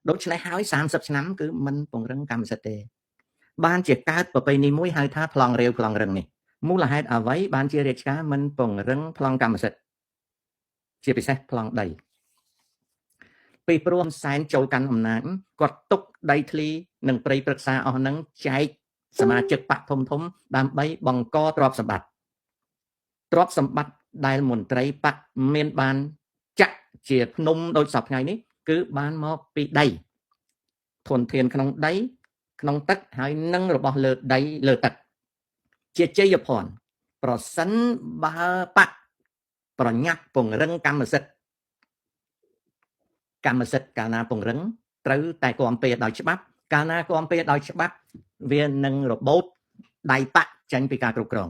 ដូច្នេះហើយ30ឆ្នាំគឺមិនពង្រឹងកម្មសិទ្ធិទេបានជាកើតប្រពៃណីមួយហៅថាប្លង់រាវប្លង់រឹងនេះមូលហេតុអ្វីបានជារាជការមិនពង្រឹងប្លង់កម្មសិទ្ធិជាពិសេសប្លង់ដីពីព្រមសែនចូលកាន់អំណាចគាត់ទុកដីធ្លីនិងព្រៃព្រឹក្សាអស់ហ្នឹងចែកសមាជិកបកធំដើម្បីបង្កទ្រព្យសម្បត្តិដែលមន្ត្រីបកមានបានចាក់ជាភ្នំដូចសពថ្ងៃនេះគឺបានមកពីដីធនធានក្នុងដីក្នុងទឹកហើយនឹងរបស់លើដីលើទឹកជាជ័យភ័ណ្ឌប្រសិនបើបកប្រញាប់ពង្រឹងកម្មសិទ្ធិកាលណាពង្រឹងត្រូវតែគាំពែដោយច្បាប់កាលណាគាំពែដោយច្បាប់វានឹងរបូតដៃបកចេញពីការគ្រប់គ្រង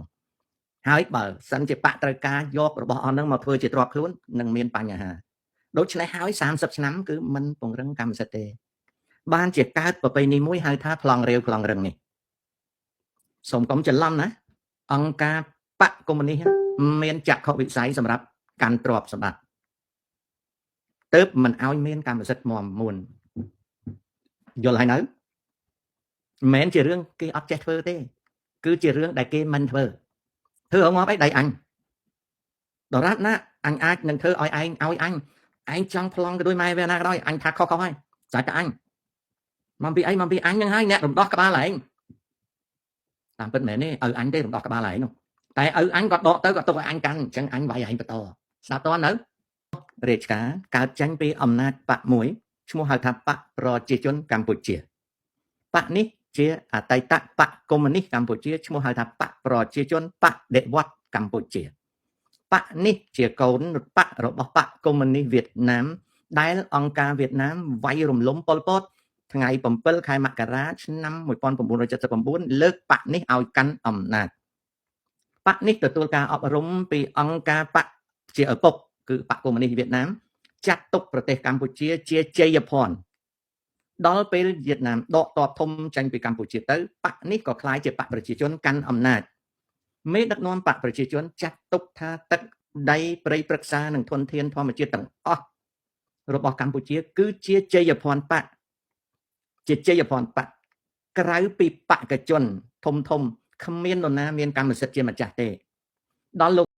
ហើយបើសិនជាបកត្រូវការយករបស់អស់ហ្នឹងមកធ្វើជាទ្រព្យខ្លួននឹងមានបញ្ហាដូច្នេះហើយ30ឆ្នាំគឺមិនពង្រឹងកម្មសិទ្ធិទេបានជាកើតប្រពៃណីមួយហៅថាប្លង់រាវប្លង់រឹងនេះសូមកុំច្រឡំណាអង្គការបកកុម្មុយនីសមានចក្ខុវិស័យសម្រាប់កាន់ទ្រព្យសម្បត្តិទើបមិនឲ្យមានកម្មសិទ្ធិមាំមួនយល់ហើយនៅមិនមែនជារឿងគេអត់ចេះធ្វើទេគឺជារឿងដែលគេមិនធ្វើងាប់អីដៃអញដរាបណាអញអាចនឹងធ្វើឲ្យឯងចង់ប្លង់ក៏ដោយម៉ែវាណាក៏ដោយអញថាខុសហើយស្អែកតែអញមកពីអីមកពីអញនឹងហើយអ្នករំដោះក្បាលឯងតាមពិតមែនទេឪអញទេរំដោះក្បាលឯងនោះតែឪអញក៏ដកទៅក៏ទុកឲ្យអញកាន់អញ្ចឹងអញវាយឯងបន្តស្ដាប់តើនៅរាជការកើតចេញពីអំណាចបកមួយឈ្មោះហៅថាបកប្រជាជនកម្ពុជាបកនេះជាអតីតបកកុម្មុយនីសកម្ពុជាឈ្មោះហៅថាបកប្រជាជនបដិវត្តន៍កម្ពុជាបកនេះជាកូនបករបស់បកកុម្មុយនីសវៀតណាមដែលអង្គការវៀតណាមវាយរំលំប៉ុលពតថ្ងៃ7ខែមករាឆ្នាំ1979លើកបកនេះឲ្យកាន់អំណាចបកនេះទទួលការអប់រំពីអង្គការបកជាឪពុកគឺបកកុម្មុយនីសវៀតណាមចាត់ទុកប្រទេសកម្ពុជាជាជ័យភ័ណ្ឌដល់ពេលវៀតណាមដកទ័ពធំចេញពីកម្ពុជាទៅបកនេះក៏ក្លាយជាបកប្រជាជនកាន់អំណាចមេដឹកនាំបកប្រជាជនចាត់ទុកថាទឹកដីព្រៃព្រឹក្សានិងធនធានធម្មជាតិទាំងអស់របស់កម្ពុជាគឺជាជ័យភ័ណ្ឌបកក្រៅពីបកជនធំគ្មាននរណាមានកម្មសិទ្ធិជាម្ចាស់ទេដល់លោក